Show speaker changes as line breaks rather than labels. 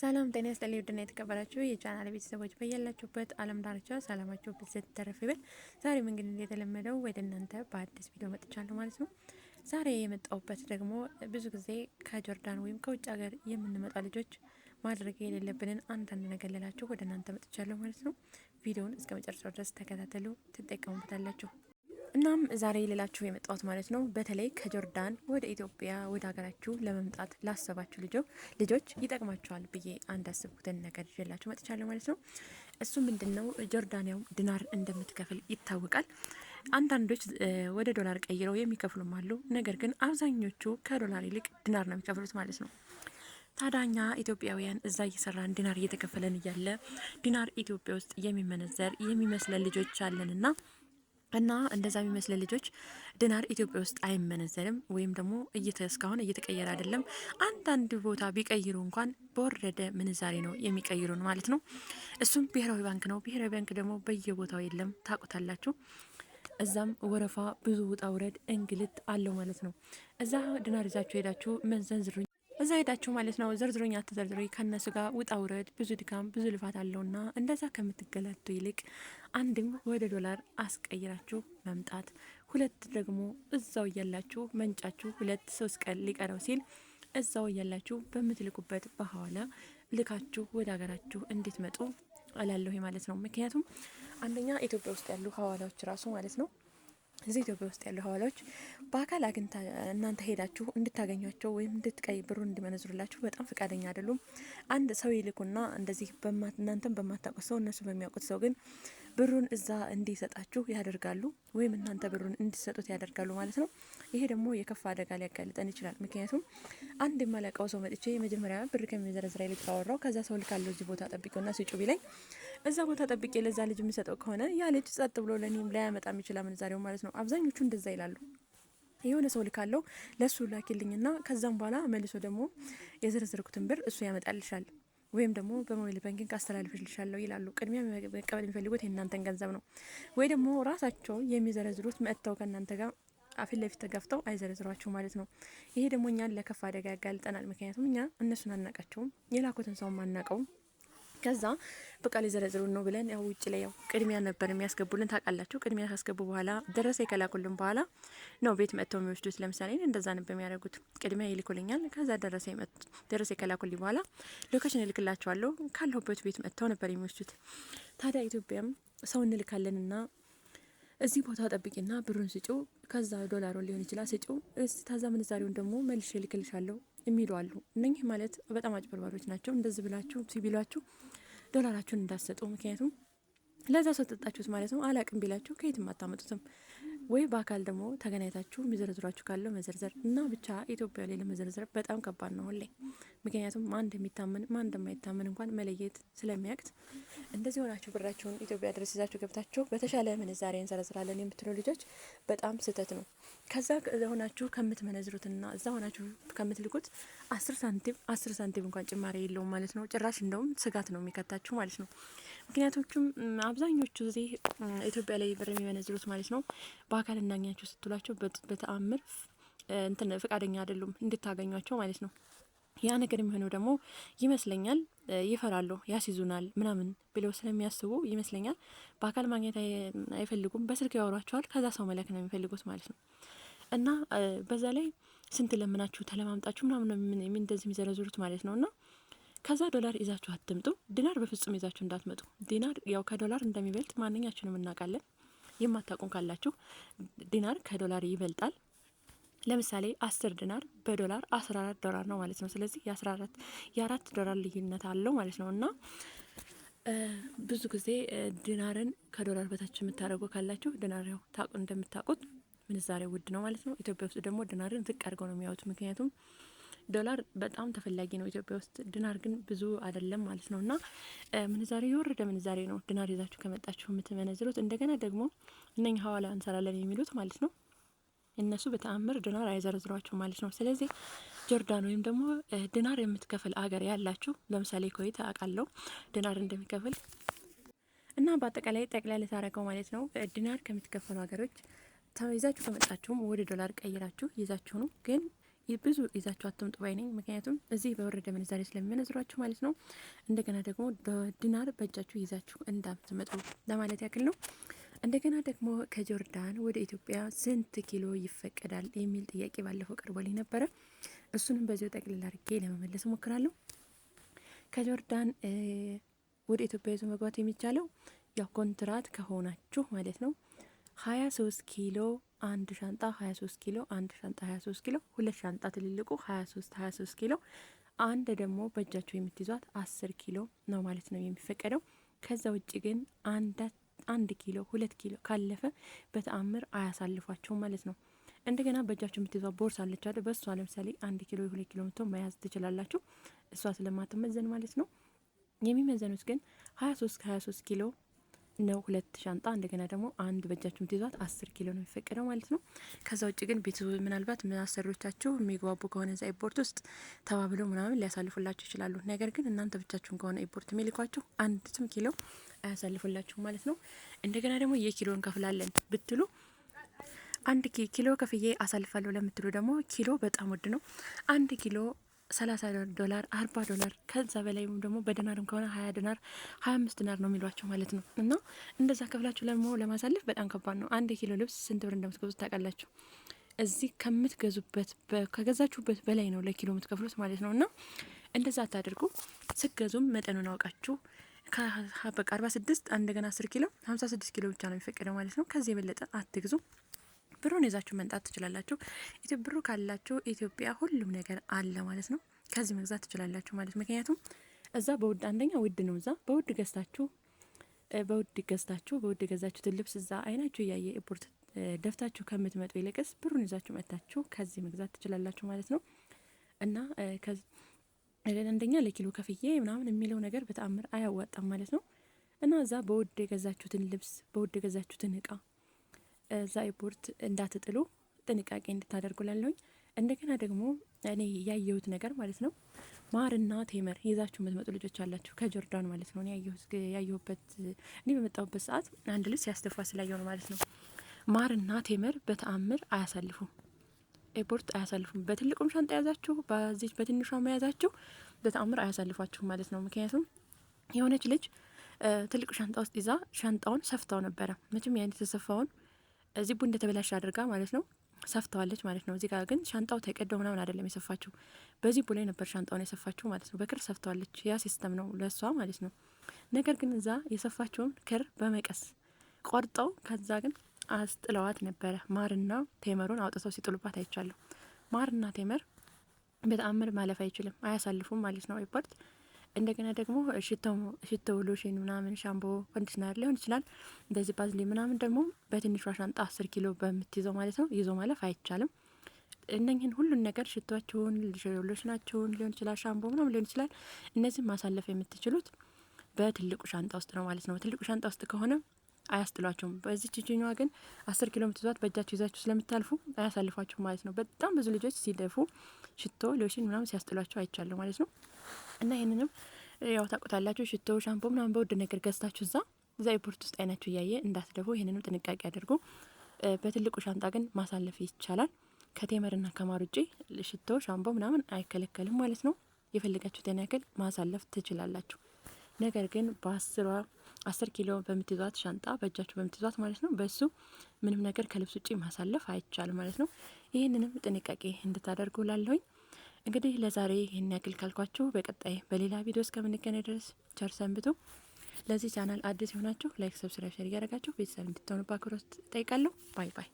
ሰላም ጤና ይስጥልኝ ውድና የተከበራችሁ የቻናል ቤተሰቦች በያላችሁበት ዓለም ዳርቻ ሰላማችሁ ብዝት ተረፍ ይበል። ዛሬም እንግዲህ እንደተለመደው ወደ እናንተ በአዲስ ቪዲዮ መጥቻለሁ ማለት ነው። ዛሬ የመጣሁበት ደግሞ ብዙ ጊዜ ከጆርዳን ወይም ከውጭ ሀገር የምንመጣ ልጆች ማድረግ የሌለብንን አንዳንድ ነገር ልላችሁ ወደ እናንተ መጥቻለሁ ማለት ነው። ቪዲዮውን እስከ መጨረሻው ድረስ ተከታተሉ፣ ትጠቀሙበታላችሁ። እናም ዛሬ ልላችሁ የመጣሁት ማለት ነው በተለይ ከጆርዳን ወደ ኢትዮጵያ ወደ ሀገራችሁ ለመምጣት ላሰባችሁ ልጆች ይጠቅማችኋል ብዬ አንድ አስብኩትን ነገር ይዤላችሁ መጥቻለሁ ማለት ነው። እሱ ምንድነው? ጆርዳን ያው ዲናር እንደምትከፍል ይታወቃል። አንዳንዶች ወደ ዶላር ቀይረው የሚከፍሉም አሉ። ነገር ግን አብዛኞቹ ከዶላር ይልቅ ዲናር ነው የሚከፍሉት ማለት ነው። ታዳኛ ኢትዮጵያውያን እዛ እየሰራን ዲናር እየተከፈለን እያለ ዲናር ኢትዮጵያ ውስጥ የሚመነዘር የሚመስለን ልጆች አለንና እና እንደዛ የሚመስለ ልጆች ዲናር ኢትዮጵያ ውስጥ አይመነዘርም ወይም ደግሞ እስካሁን እየተቀየረ አይደለም። አንዳንድ ቦታ ቢቀይሩ እንኳን በወረደ ምንዛሬ ነው የሚቀይሩን ማለት ነው። እሱም ብሔራዊ ባንክ ነው። ብሔራዊ ባንክ ደግሞ በየቦታው የለም፣ ታውቁታላችሁ። እዛም ወረፋ፣ ብዙ ውጣ ውረድ፣ እንግልት አለው ማለት ነው። እዛ ዲናር ይዛችሁ ሄዳችሁ መዘንዝሩኝ እዛ ሄዳችሁ ማለት ነው ዘርዝሮኝ አትዘርዝሮኝ ከነሱ ጋር ውጣ ውረድ፣ ብዙ ድካም፣ ብዙ ልፋት አለውና እንደዛ ከምትገላቱ ይልቅ አንድም ወደ ዶላር አስቀይራችሁ መምጣት፣ ሁለት ደግሞ እዛው እያላችሁ መንጫችሁ 2-3 ቀን ሊቀረው ሲል እዛው እያላችሁ በምትልኩበት በኋላ ልካችሁ ወደ ሀገራችሁ እንድትመጡ እላለሁ ማለት ነው። ምክንያቱም አንደኛ ኢትዮጵያ ውስጥ ያሉ ሀዋላዎች ራሱ ማለት ነው እዚህ ኢትዮጵያ ውስጥ ያሉ ሀዋላዎች በአካል አግኝታ እናንተ ሄዳችሁ እንድታገኟቸው ወይም ብሩን እንዲመነዝሩላችሁ በጣም ፈቃደኛ አይደሉም። አንድ ሰው ይልኩና እንደዚህ እናንተን በማታውቁት ሰው እነሱ በሚያውቁት ሰው ግን ብሩን እዛ እንዲሰጣችሁ ያደርጋሉ፣ ወይም እናንተ ብሩን እንዲሰጡት ያደርጋሉ ማለት ነው። ይሄ ደግሞ የከፋ አደጋ ሊያጋልጠን ይችላል። ምክንያቱም አንድ የማላውቀው ሰው መጥቼ መጀመሪያ ብር ከሚዘረዝራ ልጅ ካወራው ከዛ ሰው ልካለው እዚህ ቦታ ጠብቂውና ስጩ ቢለኝ እዛ ቦታ ጠብቄ ለዛ ልጅ የሚሰጠው ከሆነ ያ ልጅ ጸጥ ብሎ ለኔም ላያመጣም ይችላል ምንዛሬው ማለት ነው። አብዛኞቹ እንደዛ ይላሉ። የሆነ ሰው ልካለው ለሱ ላኪልኝና ከዛም በኋላ መልሶ ደግሞ የዘረዘርኩትን ብር እሱ ያመጣልሻል ወይም ደግሞ በሞባይል ባንኪንግ አስተላልፍልሻለሁ ይላሉ። ቅድሚያ መቀበል የሚፈልጉት የእናንተን ገንዘብ ነው። ወይ ደግሞ ራሳቸው የሚዘረዝሩት መጥተው ከእናንተ ጋር ፊት ለፊት ተጋፍተው አይዘረዝሯችሁ ማለት ነው። ይሄ ደግሞ እኛን ለከፋ አደጋ ያጋልጠናል። ምክንያቱም እኛ እነሱን አናቃቸውም፣ የላኩትን ሰውም አናቀውም። ከዛ በቃ ሊዘረዝሩን ነው ብለን ያው ውጭ ላይ ያው ቅድሚያ ነበር የሚያስገቡልን ታውቃላችሁ። ቅድሚያ ካስገቡ በኋላ ደረሰ ከላኩልን በኋላ ነው ቤት መጥተው የሚወስዱት። ለምሳሌ እንደዛ ነበር የሚያደርጉት። ቅድሚያ ይልኩልኛል። ከዛ ደረሰ ከላኩልኝ በኋላ ሎኬሽን እልክላቸዋለሁ። ካለሁበት ቤት መጥተው ነበር የሚወስዱት። ታዲያ ኢትዮጵያም ሰው እንልካለንና እዚህ ቦታ ጠብቂና ብሩን ስጩ፣ ከዛ ዶላሩን ሊሆን ይችላል ስጩ፣ ታዛ ምንዛሬውን ደግሞ መልሼ እልክልሻለሁ የሚሉ አሉ። እነኚህ ማለት በጣም አጭበርባሪዎች ናቸው። እንደዚህ ብላችሁ ሲቢሏችሁ ዶላራችሁን እንዳትሰጡ። ምክንያቱም ለዛ ሰው ጠጣችሁት ማለት ነው። አላቅም ቢላችሁ ከየትም አታመጡትም። ወይ በአካል ደግሞ ተገናኝታችሁ የሚዘረዝሯችሁ ካለው መዘርዘር እና ብቻ ኢትዮጵያ ላይ ለመዘርዘር በጣም ከባድ ነው ሁሌ። ምክንያቱም ማን እንደሚታመን ማን እንደማይታመን እንኳን መለየት ስለሚያቅት እንደዚህ ሆናችሁ ብራችሁን ኢትዮጵያ ድረስ ይዛችሁ ገብታችሁ በተሻለ ምንዛሬ እንዘረዝራለን የምትሉ ልጆች በጣም ስህተት ነው። ከዛ ሆናችሁ ከምትመነዝሩትና እዛ ሆናችሁ ከምትልኩት 10 ሳንቲም እንኳን ጭማሪ የለውም ማለት ነው። ጭራሽ እንደውም ስጋት ነው የሚከታችሁ ማለት ነው። ምክንያቶቹም አብዛኞቹ እዚህ ኢትዮጵያ ላይ ብር የሚመነዝሩት ማለት ነው በአካል እናኛቸው ስትሏቸው በተአምር እንትን ፈቃደኛ አይደሉም እንድታገኟቸው ማለት ነው። ያ ነገር የሚሆነው ደግሞ ይመስለኛል ይፈራሉ፣ ያስይዙናል ምናምን ብለው ስለሚያስቡ ይመስለኛል በአካል ማግኘት አይፈልጉም። በስልክ ያወሯቸዋል። ከዛ ሰው መላክ ነው የሚፈልጉት ማለት ነው። እና በዛ ላይ ስንት ለምናችሁ ተለማምጣችሁ ምናምን እንደዚህ የሚዘረዝሩት ማለት ነውና ከዛ ዶላር ይዛችሁ አትምጡ። ዲናር በፍጹም ይዛችሁ እንዳትመጡ። ዲናር ያው ከዶላር እንደሚበልጥ ማንኛችንም እናውቃለን። የማታውቁም ካላችሁ ዲናር ከዶላር ይበልጣል። ለምሳሌ 10 ዲናር በዶላር 14 ዶላር ነው ማለት ነው። ስለዚህ የ4 ዶላር ልዩነት አለው ማለት ነው። እና ብዙ ጊዜ ዲናርን ከዶላር በታች የምታደርጉ ካላችሁ ዲናር ያው እንደምታውቁት ምንዛሬ ውድ ነው ማለት ነው። ኢትዮጵያ ውስጥ ደግሞ ዲናርን ዝቅ አድርገው ነው የሚያዩት። ምክንያቱም ዶላር በጣም ተፈላጊ ነው ኢትዮጵያ ውስጥ፣ ዲናር ግን ብዙ አይደለም ማለት ነው። እና ምንዛሬ የወረደ ምንዛሬ ነው ዲናር ይዛችሁ ከመጣችሁ የምትመነዝሩት። እንደገና ደግሞ እነኛ ሀዋላ እንሰራለን የሚሉት ማለት ነው እነሱ በተአምር ዲናር አይዘረዝሯችሁ ማለት ነው። ስለዚህ ጆርዳን ወይም ደግሞ ዲናር የምትከፍል አገር ያላችሁ ለምሳሌ ኩዌት አውቃለሁ ዲናር እንደሚከፍል እና በአጠቃላይ ጠቅላይ ልታረገው ማለት ነው። ዲናር ከምትከፈሉ ሀገሮች ይዛችሁ ከመጣችሁም ወደ ዶላር ቀይራችሁ ይዛችሁ ነው ግን ብዙ ይዛችሁ አትምጡ ባይ ነኝ። ምክንያቱም እዚህ በወረደ ምንዛሬ ስለሚመነዝሯችሁ ማለት ነው። እንደገና ደግሞ ዲናር በእጃችሁ ይዛችሁ እንዳትመጡ ለማለት ያክል ነው። እንደገና ደግሞ ከጆርዳን ወደ ኢትዮጵያ ስንት ኪሎ ይፈቀዳል የሚል ጥያቄ ባለፈው ቀርቦልኝ ነበረ። እሱንም በዚሁ ጠቅልል አድርጌ ለመመለስ እሞክራለሁ። ከጆርዳን ወደ ኢትዮጵያ ይዞ መግባት የሚቻለው ያው ኮንትራት ከሆናችሁ ማለት ነው 23 ኪሎ አንድ ሻንጣ 23 ኪሎ አንድ ሻንጣ 23 ኪሎ ሁለት ሻንጣ ትልልቁ 23 ኪሎ አንድ ደግሞ በእጃችሁ የምትይዟት 10 ኪሎ ነው ማለት ነው የሚፈቀደው። ከዛ ውጭ ግን አንድ ኪሎ 2 ኪሎ ካለፈ በተአምር አያሳልፏቸውም ማለት ነው። እንደገና በእጃችሁ የምትይዟት ቦርሳ አለች አይደል? በእሷ ለምሳሌ 1 ኪሎ 2 ኪሎ ምቶ መያዝ ትችላላችሁ፣ እሷ ስለማትመዘን ማለት ነው። የሚመዘኑት ግን 23 ኪሎ ነው፣ ሁለት ሻንጣ እንደገና ደግሞ አንድ በእጃችሁ የምትይዟት 10 ኪሎ ነው የሚፈቀደው ማለት ነው። ከዛ ውጭ ግን ቤት ምናልባት አሰሪዎቻችሁ የሚግባቡ ከሆነ እዛ ኤርፖርት ውስጥ ተባብለው ምናምን ሊያሳልፉላችሁ ይችላሉ። ነገር ግን እናንተ ብቻችሁን ከሆነ ኤርፖርት የሚልኳችሁ አንድም ኪሎ አያሳልፉላችሁ ማለት ነው። እንደገና ደግሞ የኪሎ እንከፍላለን ብትሉ አንድ ኪሎ ከፍዬ አሳልፋለሁ ለምትሉ ደግሞ ኪሎ በጣም ውድ ነው። አንድ ኪሎ $30 $40 ከዛ በላይ ደግሞ በዲናርም ከሆነ 20 ዲናር 25 ዲናር ነው የሚሏቸው ማለት ነው። እና እንደዛ ከፍላችሁ ለማሳለፍ በጣም ከባድ ነው። አንድ ኪሎ ልብስ ስንት ብር እንደምትገዙት ታውቃላችሁ? እዚህ ከምትገዙበት ከገዛችሁበት በላይ ነው ለኪሎ የምትከፍሉት ማለት ነው። እና እንደዛ አታድርጉ። ስገዙም መጠኑን አውቃችሁ በቃ 46 እንደገና 10 ኪሎ 56 ኪሎ ብቻ ነው የሚፈቀደው ማለት ነው። ከዚህ የበለጠ አትግዙ። ብሩን ይዛችሁ መንጣት ትችላላችሁ። ብሩ ካላችሁ ኢትዮጵያ ሁሉም ነገር አለ ማለት ነው። ከዚህ መግዛት ትችላላችሁ ማለት ምክንያቱም እዛ በውድ አንደኛ ውድ ነው። እዛ በውድ ገዝታችሁ በውድ ገዛችሁትን ልብስ እዛ አይናችሁ እያየ ኤርፖርት ደፍታችሁ ከምትመጡ ይልቅስ ብሩን ይዛችሁ መጥታችሁ ከዚህ መግዛት ትችላላችሁ ማለት ነው። እና አንደኛ ለኪሎ ከፍዬ ምናምን የሚለው ነገር በተአምር አያዋጣም ማለት ነው። እና እዛ በውድ የገዛችሁትን ልብስ በውድ የገዛችሁትን እቃ እዛ ኤርፖርት እንዳትጥሉ ጥንቃቄ እንድታደርጉ ላለሁኝ። እንደገና ደግሞ እኔ ያየሁት ነገር ማለት ነው ማርና ቴመር ይዛችሁ የምትመጡ ልጆች አላችሁ ከጆርዳን ማለት ነው። ያየሁበት እኔ በመጣሁበት ሰዓት አንድ ልጅ ሲያስተፋ ስላየው ነው ማለት ነው። ማርና ቴመር በተአምር አያሳልፉም፣ ኤርፖርት አያሳልፉም። በትልቁም ሻንጣ ያዛችሁ በዚህ በትንሿ መያዛችሁ በተአምር አያሳልፏችሁ ማለት ነው። ምክንያቱም የሆነች ልጅ ትልቅ ሻንጣ ውስጥ ይዛ ሻንጣውን ሰፍታው ነበረ። መቼም ያን የተሰፋውን ዚቡ እንደተበላሽ አድርጋ ማለት ነው ሰፍተዋለች ማለት ነው። እዚህ ጋር ግን ሻንጣው ተቀደው ምናምን አይደለም የሰፋችው፣ በዚቡ ላይ ነበር ሻንጣውን የሰፋችው ማለት ነው። በክር ሰፍተዋለች። ያ ሲስተም ነው ለሷ ማለት ነው። ነገር ግን እዛ የሰፋችውን ክር በመቀስ ቆርጠው ከዛ ግን አስጥለዋት ነበረ። ማርና ቴመሩን አውጥተው ሲጥሉባት አይቻለሁ። ማርና ቴመር በተአምር ማለፍ አይችልም፣ አያሳልፉም ማለት ነው ኤርፖርት። እንደገና ደግሞ ሽቶ ሎሽን ምናምን ሻምፖ ኮንዲሽነር ሊሆን ይችላል። እንደዚህ ባዝሊ ምናምን ደግሞ በትንሿ ሻንጣ 10 ኪሎ በምትይዘው ማለት ነው ይዞ ማለፍ አይቻልም። እነኝህን ሁሉን ነገር ሽቶአችሁን፣ ሎሽናችሁን ሊሆን ይችላል፣ ሻምፖ ምናምን ሊሆን ይችላል። እነዚህ ማሳለፍ የምትችሉት በትልቁ ሻንጣ ውስጥ ነው ማለት ነው። በትልቁ ሻንጣ ውስጥ ከሆነ አያስጥሏቸውም። በዚህ ችግኛዋ ግን 10 ኪሎ ምትይዟት በእጃችሁ ይዛችሁ ስለምታልፉ አያሳልፏችሁም ማለት ነው። በጣም ብዙ ልጆች ሲደፉ ሽቶ ሎሽን ምናምን ሲያስጥሏቸው አይቻለሁ ማለት ነው። እና ይህንንም ያው ታውቁታላችሁ። ሽቶ ሻምፖ ምናምን በውድ ነገር ገዝታችሁ እዛ ኤርፖርት ውስጥ አይናችሁ እያየ እንዳትደፉ፣ ይህንንም ጥንቃቄ አድርጉ። በትልቁ ሻንጣ ግን ማሳለፍ ይቻላል። ከቴመርና ከማር ውጪ ሽቶ ሻምፖ ምናምን አይከለከልም ማለት ነው። የፈለጋችሁትን ያክል ማሳለፍ ትችላላችሁ። ነገር ግን በ10 ኪሎ በምትይዟት ሻንጣ በእጃችሁ በምትይዟት ማለት ነው በሱ ምንም ነገር ከልብስ ውጪ ማሳለፍ አይቻልም ማለት ነው። ይህንንም ጥንቃቄ እንድታደርጉ ላለሁኝ። እንግዲህ ለዛሬ ይህን ያክል ካልኳችሁ በቀጣይ በሌላ ቪዲዮ እስከምንገናኝ ድረስ ቸር ሰንብቱ። ለዚህ ቻናል አዲስ የሆናችሁ ላይክ፣ ሰብስክራይብ፣ ሼር እያደረጋችሁ ቤተሰብ እንድትሆኑ በአክብሮት እጠይቃለሁ። ባይ ባይ።